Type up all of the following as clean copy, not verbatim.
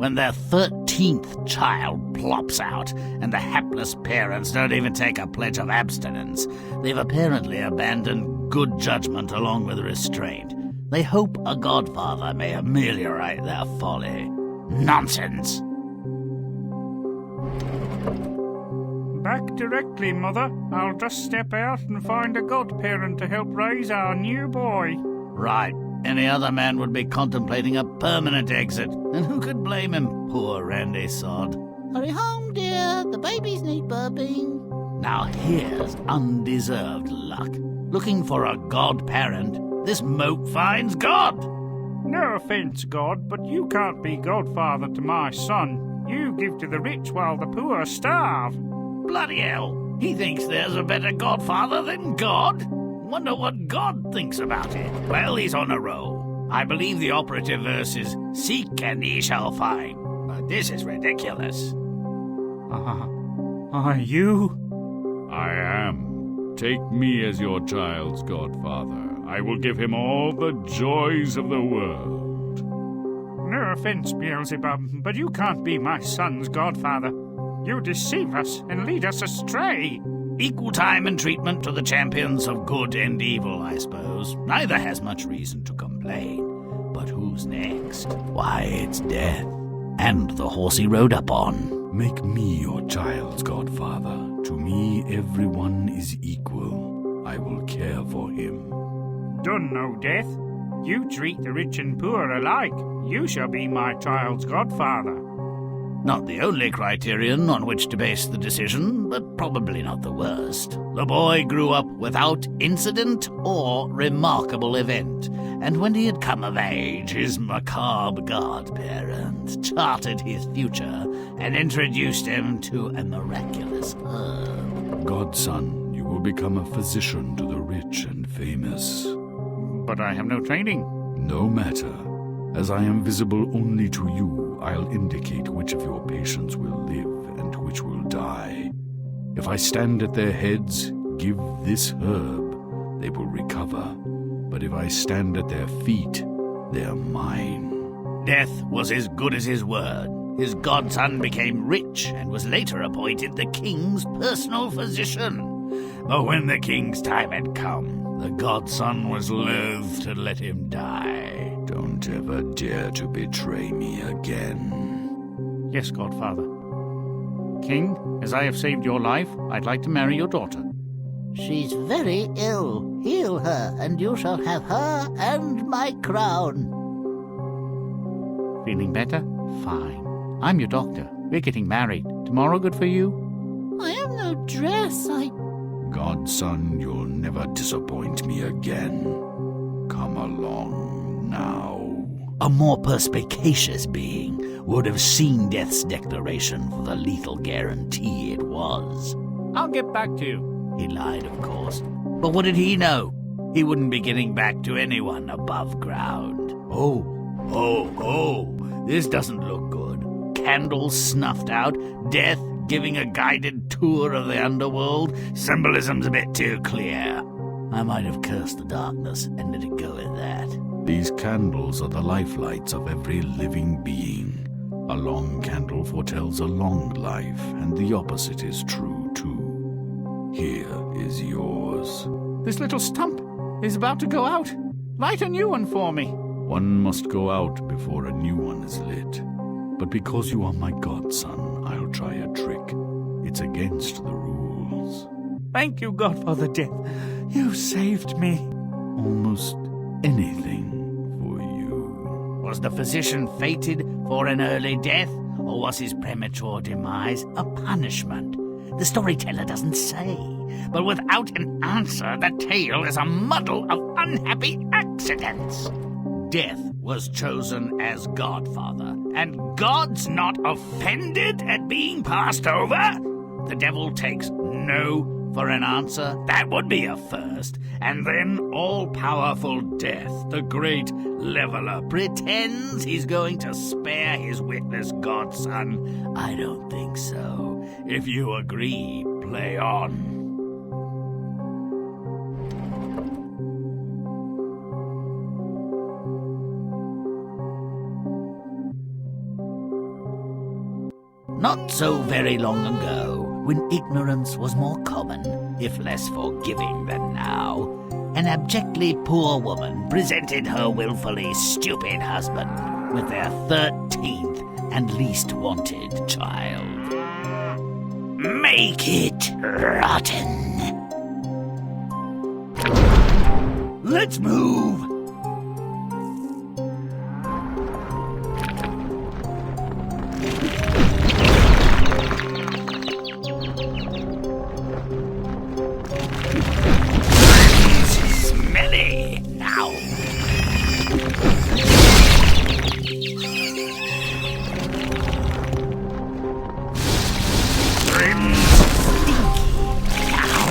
when their 13th child plops out and the hapless parents don't even take a pledge of abstinence, they've apparently abandoned good judgment along with restraint. They hope a godfather may ameliorate their folly. Nonsense! Back directly, Mother. I'll just step out and find a godparent to help raise our new boy. Right. Any other man would be contemplating a permanent exit, and who could blame him, poor Randy Sod? Hurry home, dear. The babies need burping. Now here's undeserved luck. Looking for a godparent, this mope finds God. No offence, God, but you can't be godfather to my son. You give to the rich while the poor starve. Bloody hell! He thinks there's a better godfather than God? Wonder what God thinks about it. Well, he's on a roll. I believe the operative verse is, "Seek and ye shall find." But this is ridiculous. Are you? I am. Take me as your child's godfather. I will give him all the joys of the world. No offence, Beelzebub, but you can't be my son's godfather. You deceive us and lead us astray. Equal time and treatment to the champions of good and evil, I suppose. Neither has much reason to complain. But who's next? Why, it's Death. And the horse he rode up on. Make me your child's godfather. To me, everyone is equal. I will care for him. Done no, Death. You treat the rich and poor alike. You shall be my child's godfather. Not the only criterion on which to base the decision, but probably not the worst. The boy grew up without incident or remarkable event, and when he had come of age, his macabre godparent charted his future and introduced him to a miraculous herb. Godson, you will become a physician to the rich and famous. But I have no training. No matter. As I am visible only to you, I'll indicate which of your patients will live and which will die. If I stand at their heads, give this herb, they will recover. But if I stand at their feet, they're mine. Death was as good as his word. His godson became rich and was later appointed the king's personal physician. But when the king's time had come, the godson was loath to let him die. Don't ever dare to betray me again. Yes, Godfather. King, as I have saved your life, I'd like to marry your daughter. She's very ill. Heal her, and you shall have her and my crown. Feeling better? Fine. I'm your doctor. We're getting married. Tomorrow good for you? I have no dress. Godson, you'll never disappoint me again. Come along now. A more perspicacious being would have seen Death's declaration for the lethal guarantee it was. I'll get back to you. He lied, of course. But what did he know? He wouldn't be getting back to anyone above ground. Oh, this doesn't look good. Candles snuffed out, Death giving a guided tour of the underworld. Symbolism's a bit too clear. I might have cursed the darkness and let it go at that. These candles are the lifelights of every living being. A long candle foretells a long life, and the opposite is true, too. Here is yours. This little stump is about to go out. Light a new one for me. One must go out before a new one is lit. But because you are my godson, I'll try a trick. It's against the rules. Thank you, Godfather Death. You saved me. Almost anything for you. Was the physician fated for an early death, or was his premature demise a punishment? The storyteller doesn't say. But without an answer, the tale is a muddle of unhappy accidents. Death was chosen as godfather, and God's not offended at being passed over? The devil takes no for an answer. That would be a first. And then all-powerful Death, the great leveler, pretends he's going to spare his witless godson. I don't think so. If you agree, play on. Not so very long ago, when ignorance was more common, if less forgiving than now, an abjectly poor woman presented her willfully stupid husband with their 13th and least wanted child. Make it rotten. Let's move. Smelly now. Grimm, stinky now.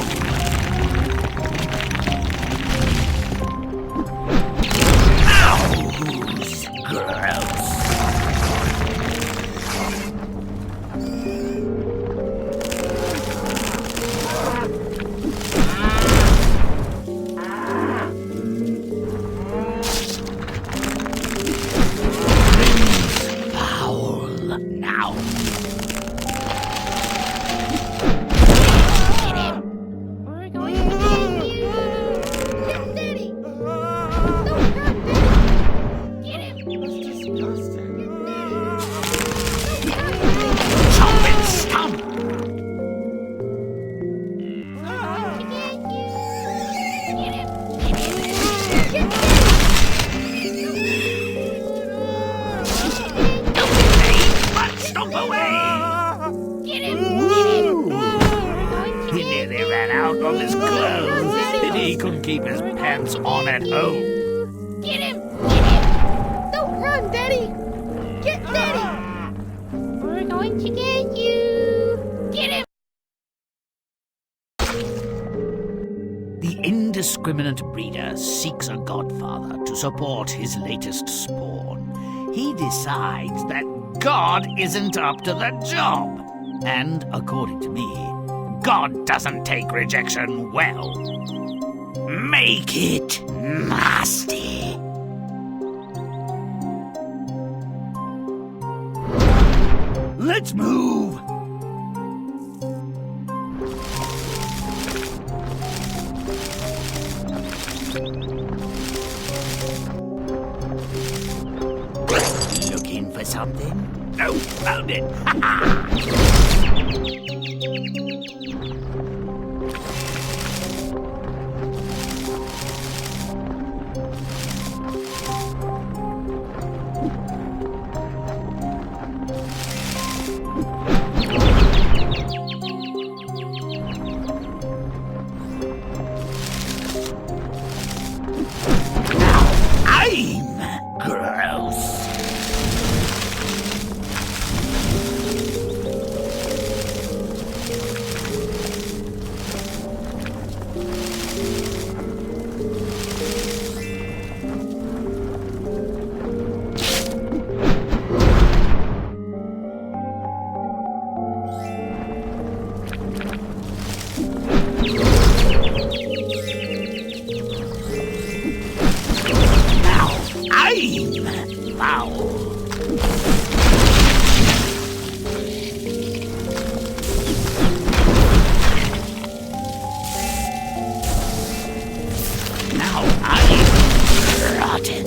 Ows, gross. Now. We're going to get you! Get Daddy! Don't hurt Daddy! Get him! That's disgusting. Chomp and stomp. We're going to get you! Get him! Get him! Get Daddy! Stomp away! Get him! Get him! He nearly ran out of his clothes, and he couldn't keep his pants on at home. Get him! Get him! Don't run, Daddy! Get Daddy! We're going to get you! Get him! The indiscriminate breeder seeks a godfather to support his latest spawn. He decides that God isn't up to the job. And, according to me, God doesn't take rejection well. Make it nasty. Let's move. Looking for something? No, found it. Ha ha! I'm gross. Now I'm foul. Now I'm rotten.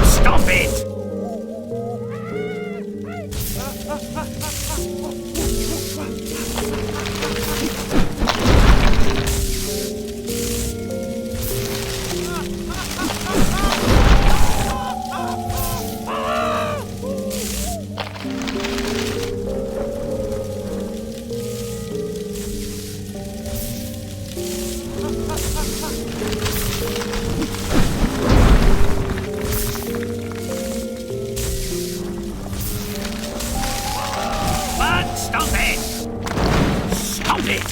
Stop it! But stop it! Stop it!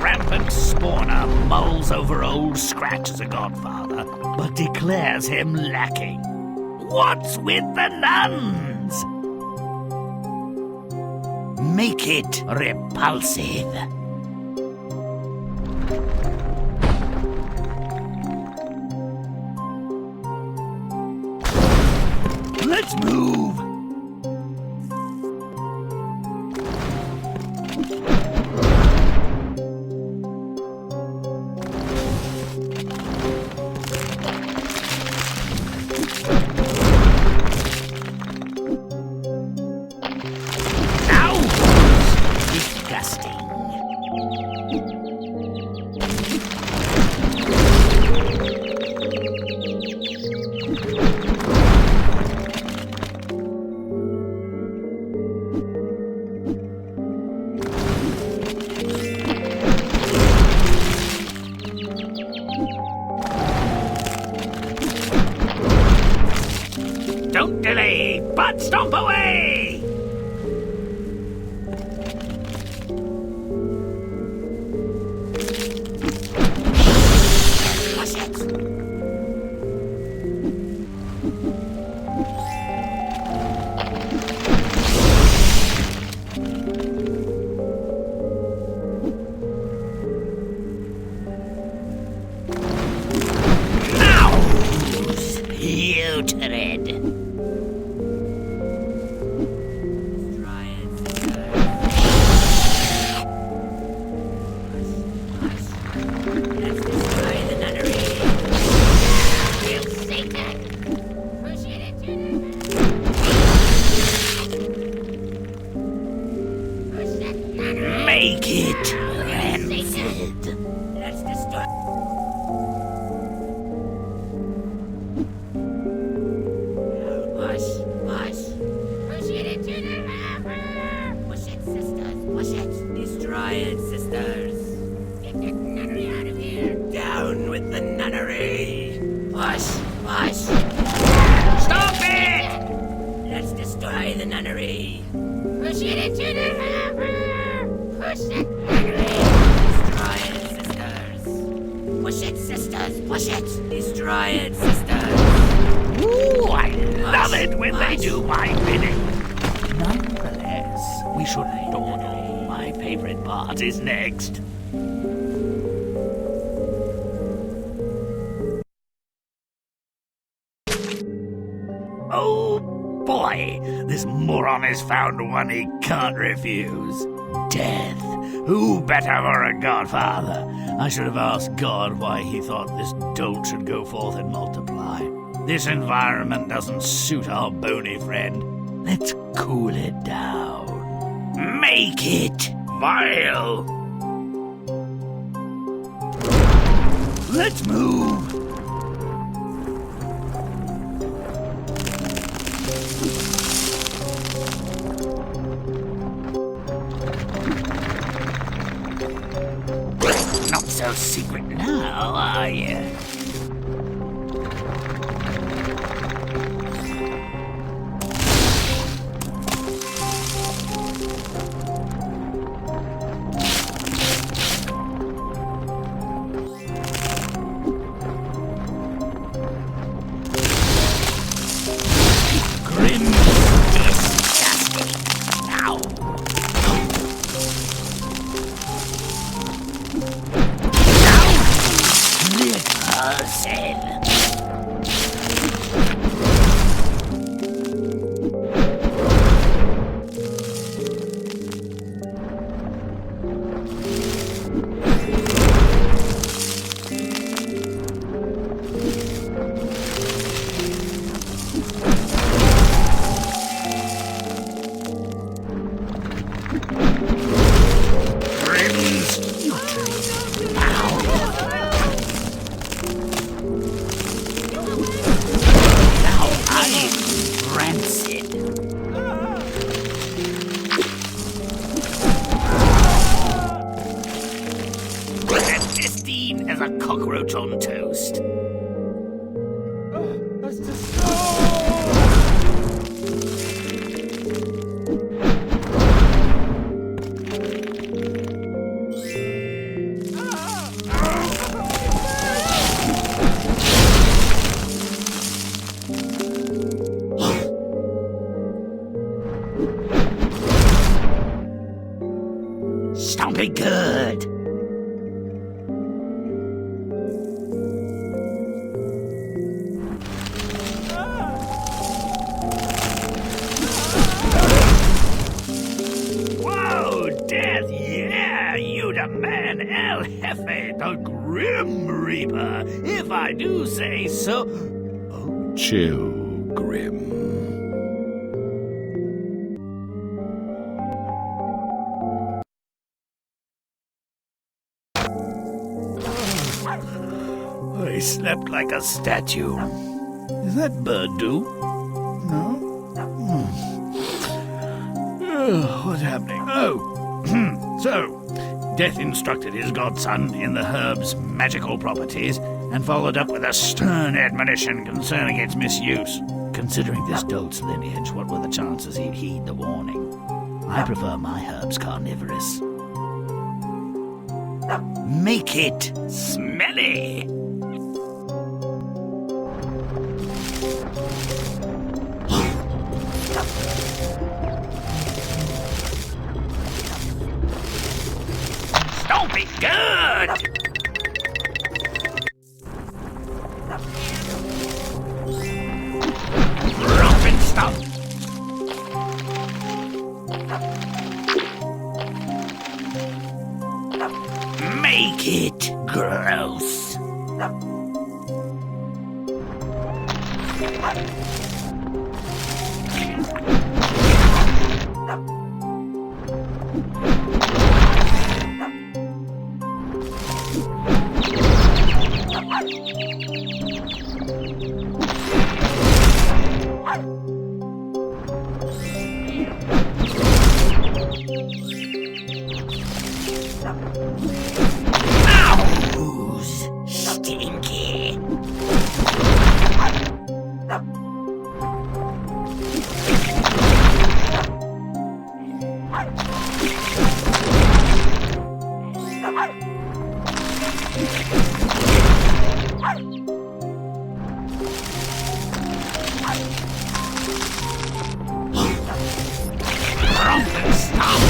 rampant spawner mulls over old Scratch as a godfather, but declares him lacking. What's with the nuns? Make it repulsive. Let's move. Don't delay, but stomp away! Push it! Now! Putrid! Make it rancid. Let's destroy. Push. Push it into the river. Push it, sisters. Push it. Destroy it, sisters. Get that nunnery out of here. Down with the nunnery. Push. Stop it! Let's destroy the nunnery. Push it into the river. Push it, nunnery! Destroy it, sisters! Push it, sisters! Push it! Destroy it, sisters! Ooh, I love it when they do my bidding! Nonetheless, we shouldn't dawdle. My favorite part is next. Oh boy, this moron has found one he can't refuse. Death. Who better for a godfather? I should have asked God why he thought this dolt should go forth and multiply. This environment doesn't suit our bony friend. Let's cool it down. Make it vile. Let's move. Not so secret now, are you? Grimm, disgusting. Now. Repulsive. As a cockroach on toast. Stomp it good. Whoa, Death, yeah, you the man, El Jefe, the Grim Reaper, if I do say so. Oh, Chill, Grimm. I slept like a statue. Is that bird do? No? What's happening? Oh, so, Death instructed his godson in the herb's magical properties and followed up with a stern admonition concerning its misuse. Considering this dolt's lineage, what were the chances he'd heed the warning? I prefer my herbs carnivorous. Make it smelly! Stomp it good! Romp and stomp! Make it gross! Ows! Stinky! Romp and stomp!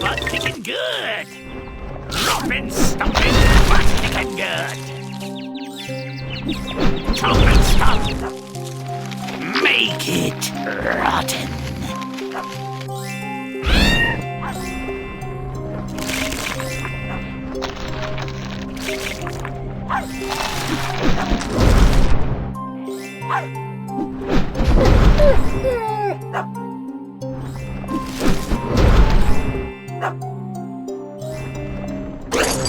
Butt kicking good! Rompin', stompin', butt kicking good! Chomp and stomp! Make it rotten!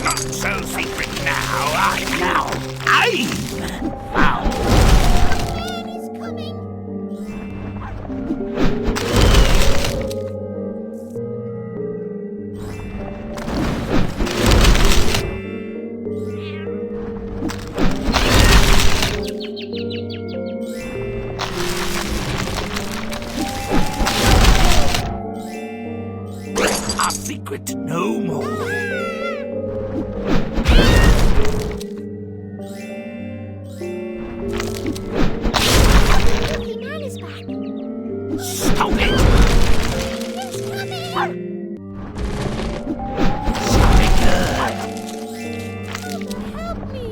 Not so secret now. I'm foul. Man is coming. Our secret no more. Lucky man is back. Stop it! He's coming. Stop it good! Help me.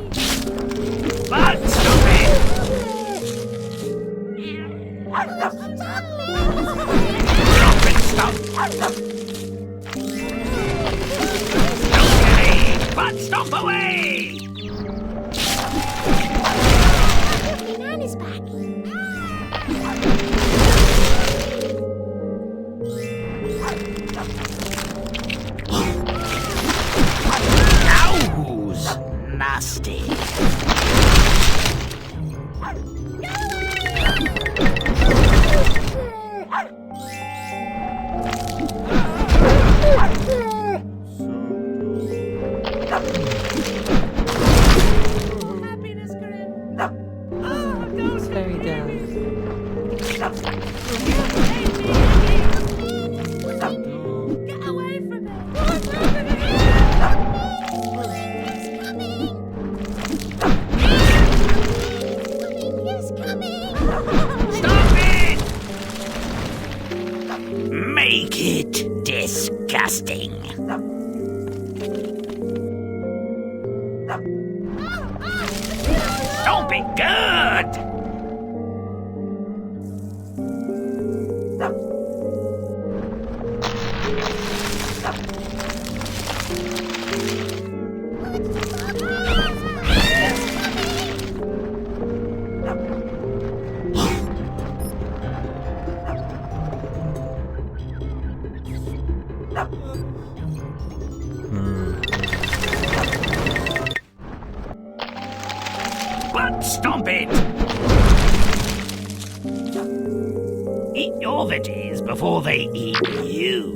But stop it! Drop it, stop! be good! But stomp it! Eat your veggies before they eat you.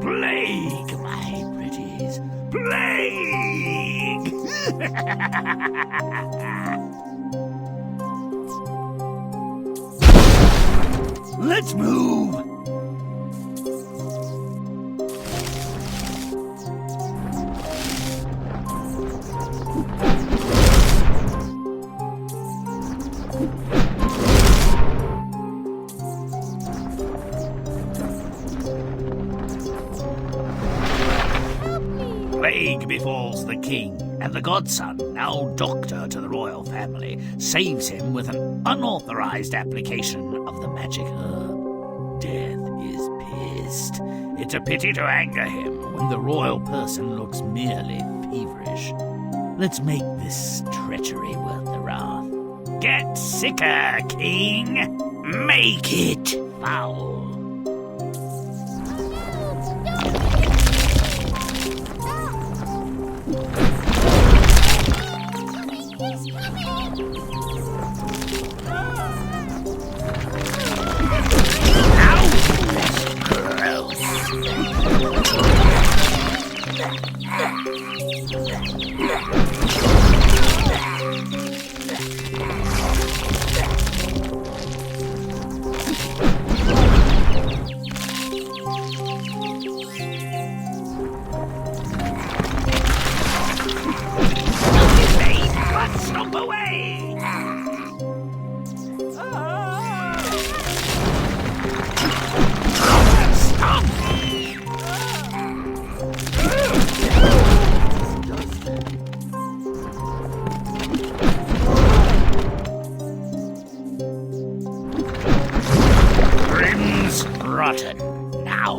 Plague, my pretties. Plague! Let's move! Plague befalls the king, and the godson, now doctor to the royal family, saves him with an unauthorized application of the magic herb. Death is pissed. It's a pity to anger him when the royal person looks merely feverish. Let's make this treachery worth the wrath. Get sicker, king! Make it foul! Stomp away! Stomp! Grimm's rotten now.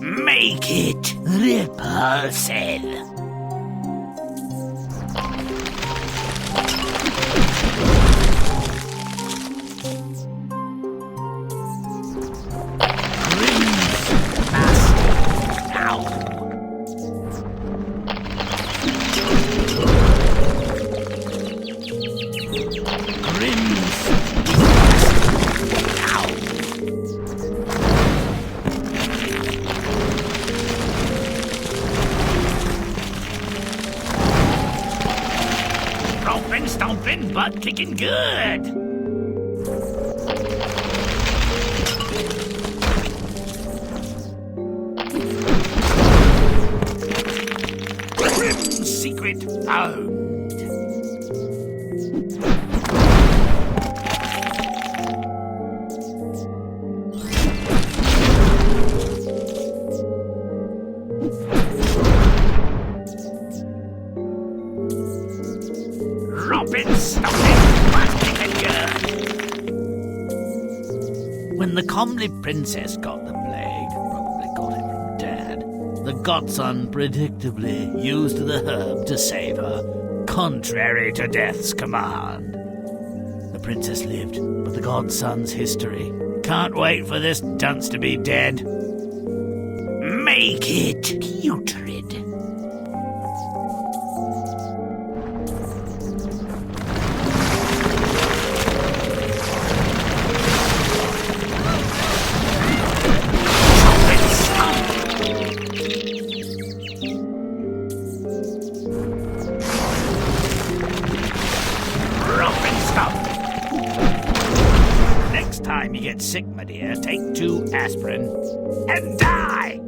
Make it repulsive. Stomping, butt kicking good. Grimm's secret found. When the comely princess got the plague, probably got it from Dad, the godson predictably used the herb to save her, contrary to Death's command. The princess lived, but the godson's history. Can't wait for this dunce to be dead. Make it putrid. Stop! Next time you get sick, my dear, take 2 aspirin and die!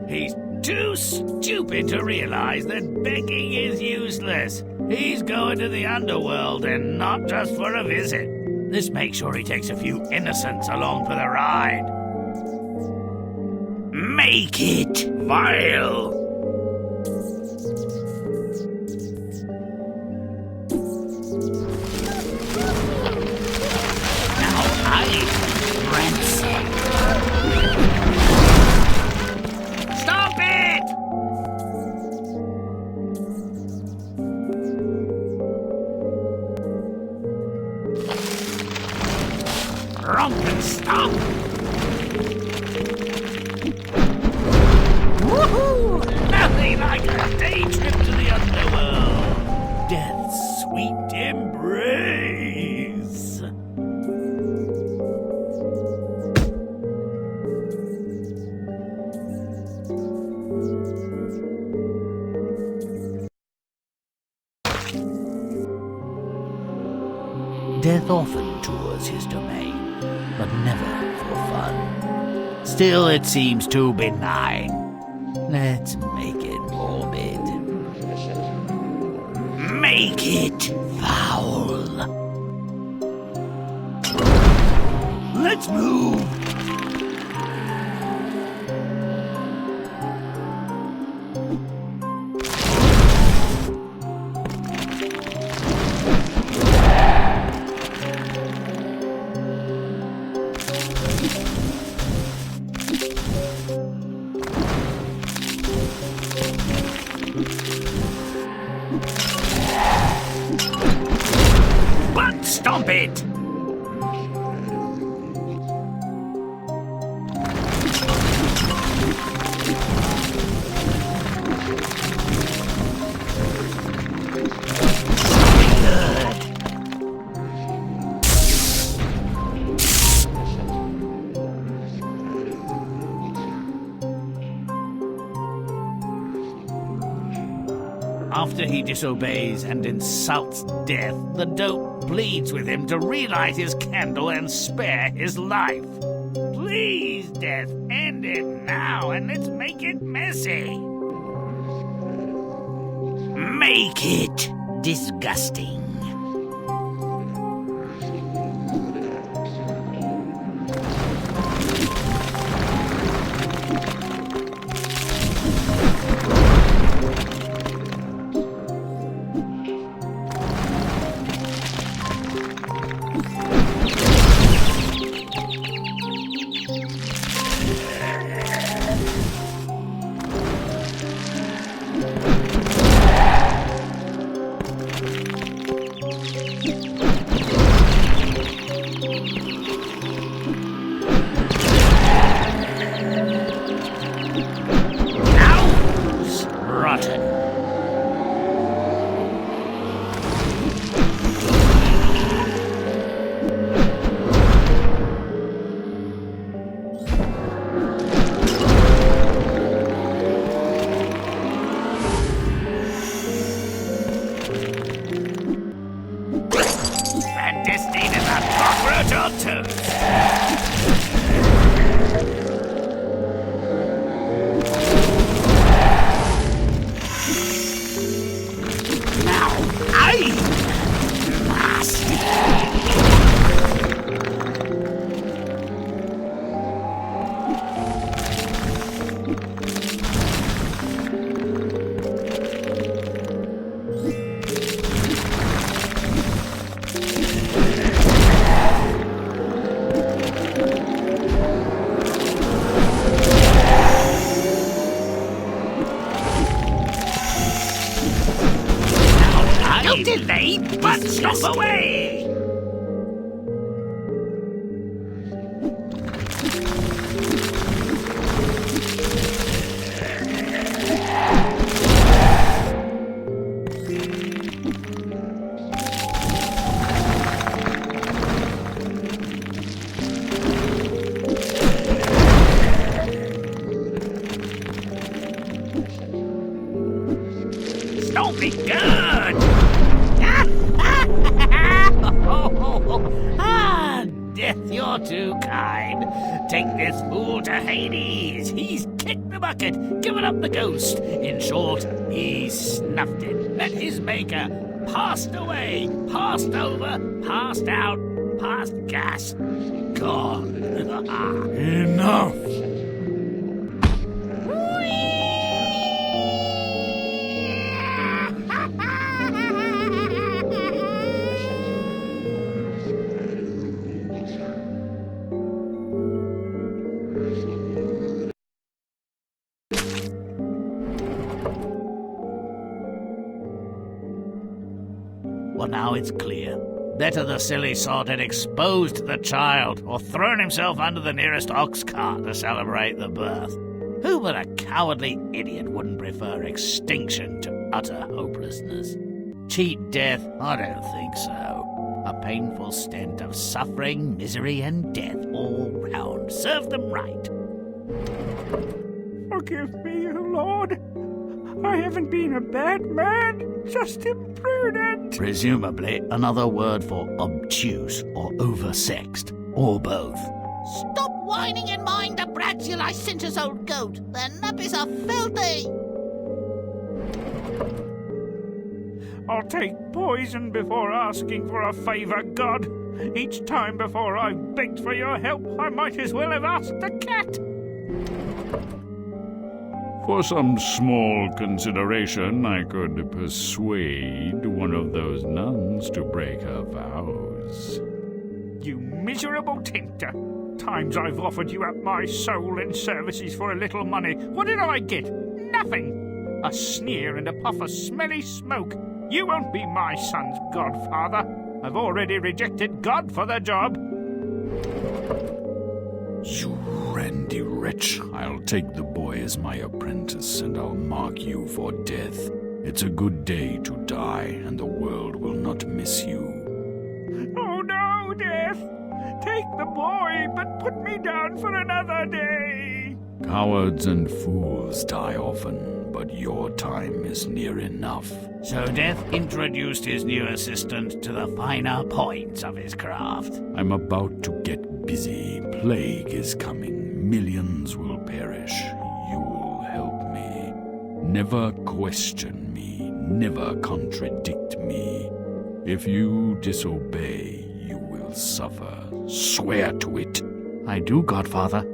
He's too stupid to realize that begging is useless. He's going to the underworld and not just for a visit. This makes sure he takes a few innocents along for the ride. Make it vile! Now I ransom. Stop it! Romp and stop! Woohoo! Nothing like a day trip to the underworld. Death's sweet embrace. Death often tours his domain, but never for fun. Still, it seems too benign. Let's make it morbid. Make it foul. Let's move. Stomp it! After he disobeys and insults death, the dope pleads with him to relight his candle and spare his life. Please, death, end it now and let's make it messy. Make it disgusting. Delay, but stop away! Don't be good! Ah, Death, you're too kind. Take this fool to Hades. He's kicked the bucket, given up the ghost. In short, he's snuffed it. Met his maker, passed away, passed over, passed out, passed gas, gone. Enough! Well, now it's clear. Better the silly sod had exposed the child or thrown himself under the nearest ox cart to celebrate the birth. Who but a cowardly idiot wouldn't prefer extinction to utter hopelessness? Cheat death? I don't think so. A painful stint of suffering, misery, and death all round. Serve them right. Forgive me, O Lord. I haven't been a bad man, just imprudent. Presumably another word for obtuse or oversexed, or both. Stop whining and mind the brats, you licentious old goat. Their nappies are filthy. I'll take poison before asking for a favour, God. Each time before I've begged for your help, I might as well have asked a cat. For some small consideration, I could persuade one of those nuns to break her vows. You miserable tempter. Times I've offered you up my soul and services for a little money. What did I get? Nothing. A sneer and a puff of smelly smoke. You won't be my son's godfather. I've already rejected God for the job. You randy wretch. I'll take the boy as my apprentice, and I'll mark you for death. It's a good day to die, and the world will not miss you. Oh no, Death! Take the boy, but put me down for another day. Cowards and fools die often, but your time is near enough. So Death introduced his new assistant to the finer points of his craft. I'm about to get busy. Plague is coming. Millions will perish. You will help me. Never question me. Never contradict me. If you disobey, you will suffer. Swear to it. I do, Godfather.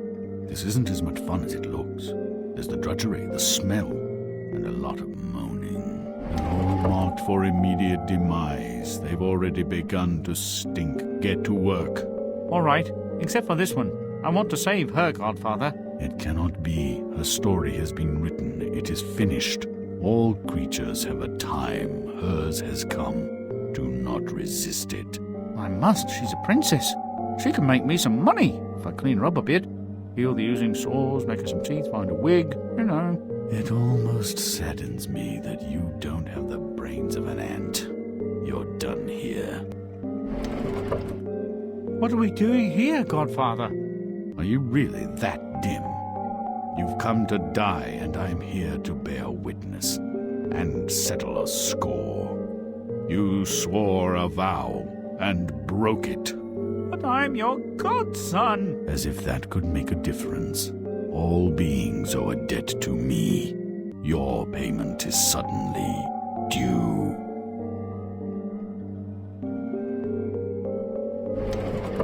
This isn't as much fun as it looks. There's the drudgery, the smell, and a lot of moaning. And all marked for immediate demise. They've already begun to stink. Get to work. All right, except for this one. I want to save her, Godfather. It cannot be. Her story has been written. It is finished. All creatures have a time. Hers has come. Do not resist it. I must. She's a princess. She can make me some money if I clean her up a bit. Heal the oozing sores, make her some teeth, find a wig, you know. It almost saddens me that you don't have the brains of an ant. You're done here. What are we doing here, Godfather? Are you really that dim? You've come to die, and I'm here to bear witness and settle a score. You swore a vow and broke it. But I'm your godson. As if that could make a difference. All beings owe a debt to me. Your payment is suddenly due.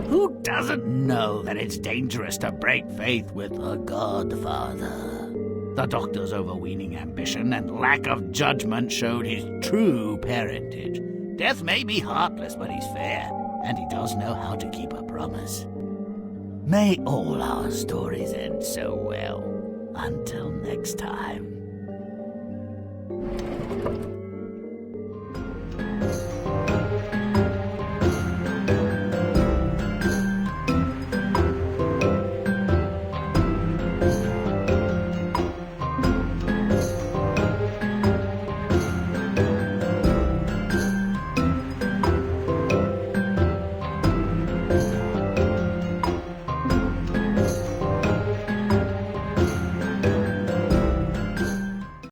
Who doesn't know that it's dangerous to break faith with a godfather? The doctor's overweening ambition and lack of judgment showed his true parentage. Death may be heartless, but he's fair, and he does know how to keep a promise. May all our stories end so well. Until next time.